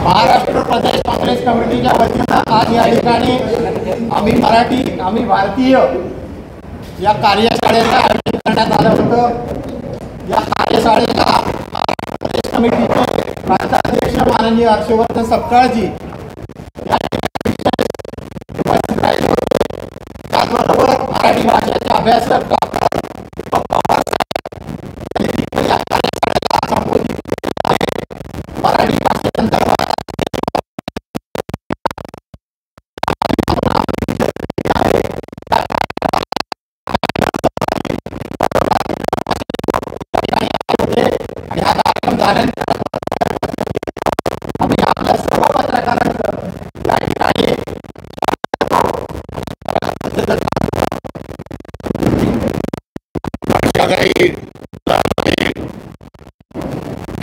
महाराष्ट्र प्रदेश काँग्रेस कमिटीच्या वतीनं आज या ठिकाणी आम्ही भारतीय या कार्यशाळेचं आयोजन करण्यात आलं होतं। या कार्यशाळेला प्रदेश कमिटीचे प्रांताध्यक्ष माननीय हर्षवर्धन सपकाळजी, त्याचबरोबर मराठी भाषेचे अभ्यासक मराठी भाषेसंदर्भात या कार्यक्रम झाल्यानंतर आम्ही आपल्या सर्व पत्रकारांचं या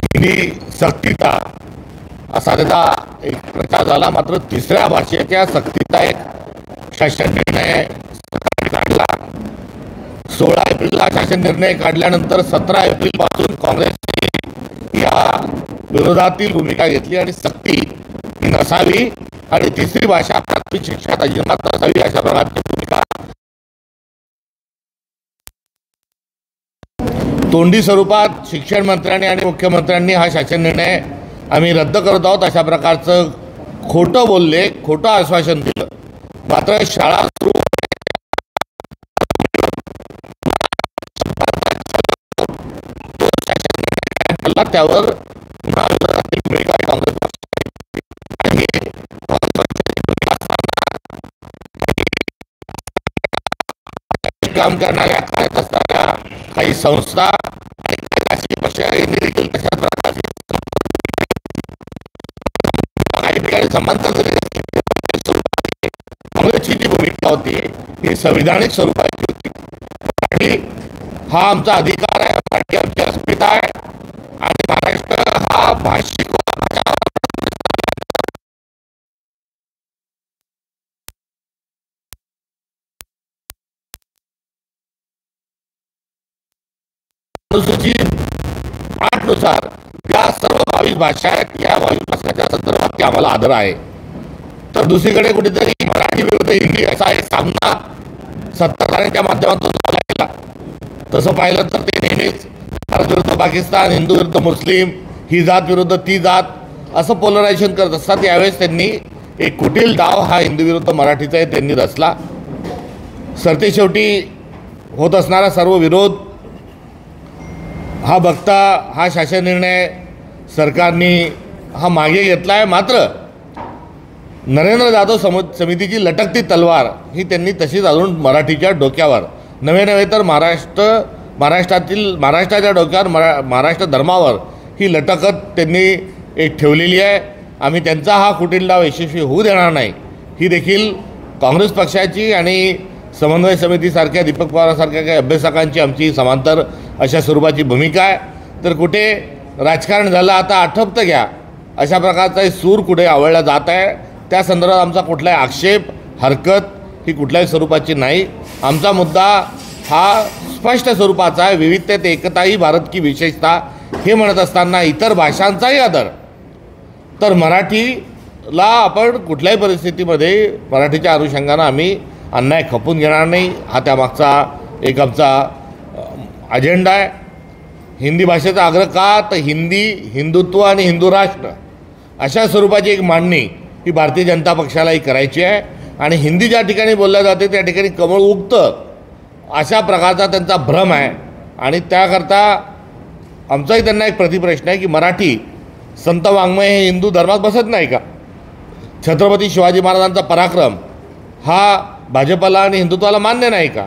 ठिकाणी सक्तीचा असा त्याचा एक प्रचार झाला। मात्र तिसऱ्या भाषेच्या सक्तीचा एक शासन निर्णय काढला। 16 एप्रिलला शासन निर्णय काढल्यानंतर 17 एप्रिल पासून काँग्रेसने या विरोधातील भूमिका घेतली आणि सक्ती ही नसावी आणि तिसरी भाषा प्राथमिक शिक्षणात अजिबात नसावी अशा प्रकारची भूमिका तोंडी स्वरूपात शिक्षण मंत्र्यांनी आणि मुख्यमंत्र्यांनी हा शासन निर्णय आम्ही रद्द करत आहोत अशा प्रकारचं खोटं बोलले, खोटं आश्वासन दिलं। मात्र शाळा सुरू त्यावर भूमिका काँग्रेस काम करणाऱ्या कार्यरत असणाऱ्या काही संस्था आणि काही पक्ष यांनी देखील तशा प्रकारची काही ठिकाणी समांतर काँग्रेसची जी भूमिका होती ही संविधानिक स्वरूपाची होती आणि हा आमचा अधिकार आहे, मराठी आमची अस्मिता आहे आणि महाराष्ट्र हा भाषिक अनुसूचित 8 नुसार या सर्व 22 भाषा आहेत। या 22 भाषांच्या संदर्भात आम्हाला आदर आहे। तर दुसरीकडे कुठेतरी मराठी विरुद्ध हिंदी असा एक सामना सत्ताधाऱ्यांच्या माध्यमातून झाला गेला। तसं पाहिलं तर ते नेहमीच भारत विरुद्ध पाकिस्तान, हिंदू विरुद्ध मुस्लिम, ही जात विरुद्ध ती जात असं पोलरायझेशन करत असतात। यावेळेस त्यांनी एक कुटील डाव हा हिंदू विरुद्ध मराठीचा त्यांनी रचला। सरतेशेवटी होत असणारा सर्व विरोध हा बघता हा शासन निर्णय सरकारने हा मागे घेतला आहे। मात्र नरेंद्र जाधव समितीची लटकती तलवार ही त्यांनी तशीच अजून मराठीच्या डोक्यावर नवे तर महाराष्ट्राच्या डोक्यावर महाराष्ट्र धर्मावर ही लटकत त्यांनी एक ठेवलेली आहे। आम्ही त्यांचा हा कुटील डाव यशस्वी होऊ देणार नाही ही देखील काँग्रेस पक्षाची आणि समन्वय समितीसारख्या दीपक पवारांसारख्या काही अभ्यासकांची आमची समांतर अशा स्वरूपाची भूमिका आहे। तर कुठे राजकारण झालं आता आठवतं घ्या अशा प्रकारचा सूर कुठे आवळला जात आहे, त्या संदर्भात आमचा कुठलाही आक्षेप हरकत ही कुठल्याही स्वरूपाची नाही। आमचा मुद्दा हा स्पष्ट स्वरूपाचा आहे, विविधतेत एकता ही भारत की विशेषता हे म्हणत असताना इतर भाषांचाही आदर। तर मराठीला आपण कुठल्याही परिस्थितीमध्ये मराठीच्या अनुषंगानं आम्ही अन्याय खपून घेणार नाही हा त्यामागचा एक आमचा अजेंडा आहे। हिंदी भाषेचा आग्रह का तर हिंदी, हिंदुत्व आणि हिंदू राष्ट्र अशा स्वरूपाची एक मांडणी ही भारतीय जनता पक्षालाही करायची आहे आणि हिंदी ज्या ठिकाणी बोलल्या जाते त्या ठिकाणी कमळ उगतं अशा प्रकारचा त्यांचा भ्रम आहे। आणि त्याकरता आमचाही त्यांना एक प्रतिप्रश्न आहे की मराठी संत वाङ्मय हे हिंदू धर्मात बसत नाही का? छत्रपती शिवाजी महाराजांचा पराक्रम हा भाजपला आणि हिंदुत्वाला मान्य नाही का?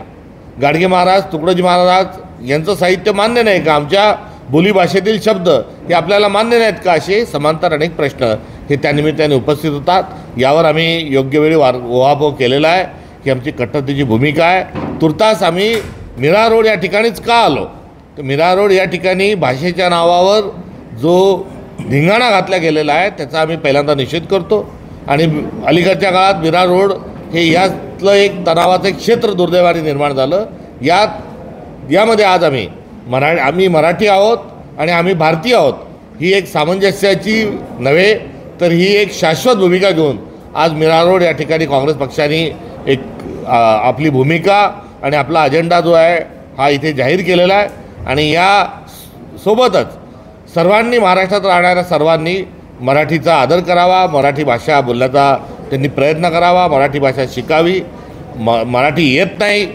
गाडगे महाराज, तुकडोजी महाराज यांचं साहित्य मान्य नाही का? आमच्या बोलीभाषेतील शब्द हे आपल्याला मान्य नाहीत का? असे समांतर अनेक प्रश्न हे त्यानिमित्ताने उपस्थित होतात। यावर आम्ही योग्य वेळी उहापोह केलेला आहे की आमची कट्टरतेची भूमिका आहे। तुर्तास आम्ही मीरा रोड या ठिकाणीच का आलो तर मीरा रोड या ठिकाणी भाषेच्या नावावर जो धिंगाणा घातला गेलेला आहे त्याचा आम्ही पहिल्यांदा निषेध करतो आणि अलीकडच्या काळात मीरा रोड हे यातलं एक तणावाचं एक क्षेत्र दुर्दैवाने निर्माण झालं। यामध्ये आज आम्ही आम्ही मराठी आहोत आणि आम्ही भारतीय आहोत ही एक सामंजस्याची नव्हे तर ही एक शाश्वत भूमिका घेऊन आज मीरा रोड या ठिकाणी काँग्रेस पक्षाने एक आपली भूमिका आणि आपला अजेंडा जो आहे हा इथे जाहीर केलेला आहे। आणि या सोबतच सर्वांनी महाराष्ट्रात राहणाऱ्या सर्वांनी मराठीचा आदर करावा, मराठी भाषा बोलण्याचा त्यांनी प्रयत्न करावा, मराठी भाषा शिकावी। मराठी येत नाही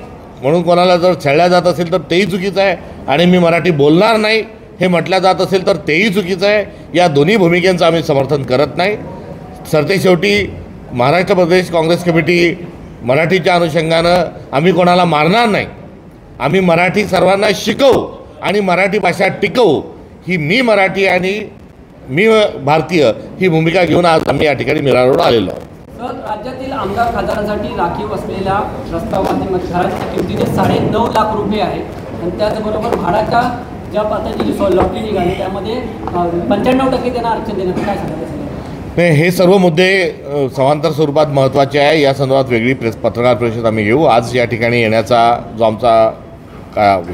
म्हणून कोणाला जर छळल्या जात असेल तर तेही चुकीचं आहे आणि मी मराठी बोलणार नाही हे म्हटलं जात असेल तर तेही चुकीचं आहे। या दोन्ही भूमिकेचं आम्ही समर्थन करत नाही। सरतेशेवटी महाराष्ट्र प्रदेश काँग्रेस कमिटी मराठीच्या अनुषंगानं आम्ही कोणाला मारणार नाही, आम्ही मराठी सर्वांना शिकवू आणि मराठी भाषा टिकवू ही मी मराठी आणि मी भारतीय ही भूमिका घेऊन आज आम्ही या ठिकाणी मीरा रोड आलेलो आहोत। सर, राज्यातील आमदार खासदारांसाठी राखीव असलेल्या प्रस्तावामध्ये घराच्या किमतीने 9.5 लाख रुपये आहेत आणि त्याचबरोबर भाड्याच्या ज्या पातळीची जी लॉटरी निघाली त्यामध्ये 95% त्यांना आरक्षण देण्याचं काय सांगायचं? नाही, हे सर्व मुद्दे समांतर स्वरूपात महत्त्वाचे आहे। या संदर्भात वेगळी पत्रकार परिषद आम्ही घेऊ। आज या ठिकाणी येण्याचा जो आमचा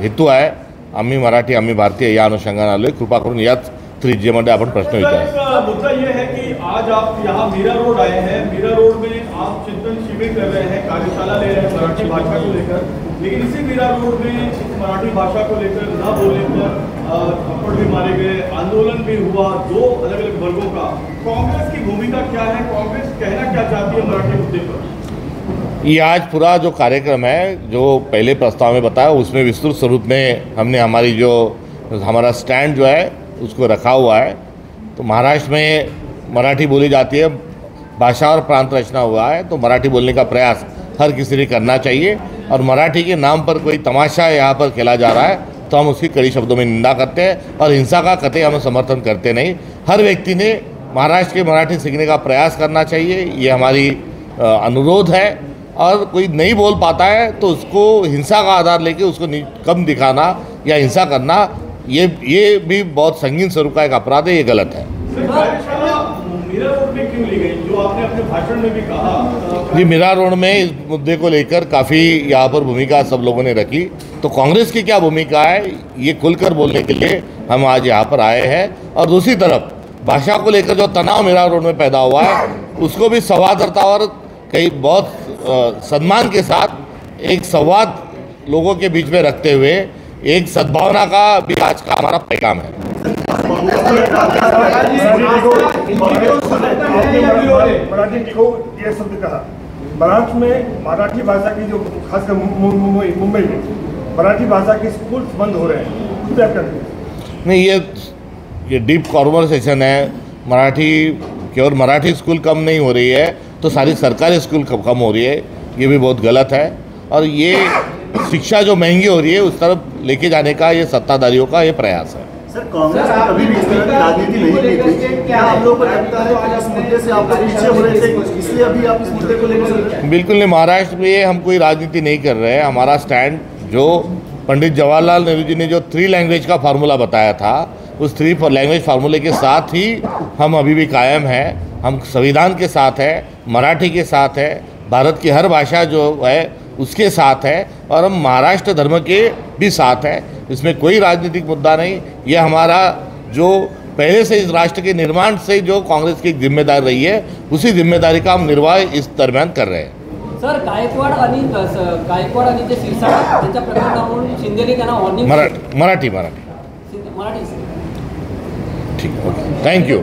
हेतू आहे आम्ही मराठी आम्ही भारतीय या अनुषंगाने आलो आहे। कृपा करून याच त्रिज्येमध्ये आपण प्रश्न विचारा। मुद्दा ये है कि आज आप यहाँ मीरा रोड आए हैं, मीरा रोड में आप चिंतन शिविर कर रहे हैं, कार्यशाला ले रहे हैं मराठी भाषा को लेकर, लेकिन इसी मीरा रोड में मराठी भाषा को लेकर न बोलने पर थप्पड़ भी मारे गए, आंदोलन भी हुआ 2 अलग अलग वर्गों का। कांग्रेस की भूमिका क्या है? कांग्रेस कहना क्या चाहती है मराठी मुद्दे पर? ये आज पूरा जो कार्यक्रम है जो पहले प्रस्ताव में बताया उसमें विस्तृत स्वरूप में हमने हमारा स्टैंड जो है उसको रखा हुआ है। तो महाराष्ट्र में मराठी बोली जाती है, भाषा और प्रांत रचना हुआ है, तो मराठी बोलने का प्रयास हर किसी ने करना चाहिए। और मराठी के नाम पर कोई तमाशा यहाँ पर खेला जा रहा है तो हम उसकी कड़ी शब्दों में निंदा करते हैं और हिंसा का कतई हम समर्थन करते नहीं। हर व्यक्ति ने महाराष्ट्र के मराठी सीखने का प्रयास करना चाहिए, ये हमारी अनुरोध है। और कोई नहीं बोल पाता है तो उसको हिंसा का आधार लेके उसको कम दिखाना या हिंसा करना ये भी बहुत संगीन स्वरूप का एक अपराध है, ये गलत है। मीरा रोड में क्यों ली गई, जो आपने अपने भाषण में भी कहा? जी, मीरा रोड में इस मुद्दे को लेकर काफ़ी यहाँ पर भूमिका सब लोगों ने रखी, तो कांग्रेस की क्या भूमिका है ये खुलकर बोलने के लिए हम आज यहाँ पर आए हैं। और दूसरी तरफ भाषा को लेकर जो तनाव मीरा रोड में पैदा हुआ है उसको भी सौहार्दता और कई बहुत सम्मान के साथ एक संवाद लोगों के बीच में रखते हुए एक सद्भावना का भी आज का हमारा पैगाम है। मराठी टिको ये शब्द कहा, महाराष्ट्र में मराठी भाषा की जो खासकर मुंबई में मराठी भाषा के स्कूल बंद हो रहे हैं, उस पर क्या? नहीं, ये डीप कॉन्वर्सेशन है। मराठी केवल मराठी स्कूल कम नहीं हो रही है तो सारी सरकारी स्कूल कम हो रही है, ये भी बहुत गलत है। और ये शिक्षा जो महंगी हो रही है उस तरफ लेके जाने का ये सत्ताधारियों का ये प्रयास है। सर, कांग्रेस ने कभी भी इस तरह की राजनीति नहीं की थी, क्या आप लोगों को लगता है कि इस मुद्दे से आप लोग पीछे हो रहे थे इसलिए अभी आप इस मुद्दे को लेकर? बिल्कुल नहीं, महाराष्ट्र में हम कोई राजनीति नहीं कर रहे हैं। हमारा स्टैंड जो पंडित जवाहरलाल नेहरू जी ने जो 3 लैंग्वेज का फार्मूला बताया था उस 3 लैंग्वेज फार्मूले के साथ ही हम अभी भी कायम हैं। हम संविधान के साथ है, मराठी के साथ है, भारत की हर भाषा जो है उसके साथ है और हम महाराष्ट्र धर्म के भी साथ हैं। इसमें कोई राजनीतिक मुद्दा नहीं। ये हमारा जो पहले से इस राष्ट्र के निर्माण से जो काँग्रेस की जिम्मेदारी रही है उसी जिम्मेदारी का हम निर्वाह इस दरम्यान कर रहे हैं। सर, गायकवाड आणि जे शिरसाट त्यांच्या प्रकरणावरून शिंदेने त्यांना वॉर्निंग मराठी मराठी ठीक, ओके, थँक्यू।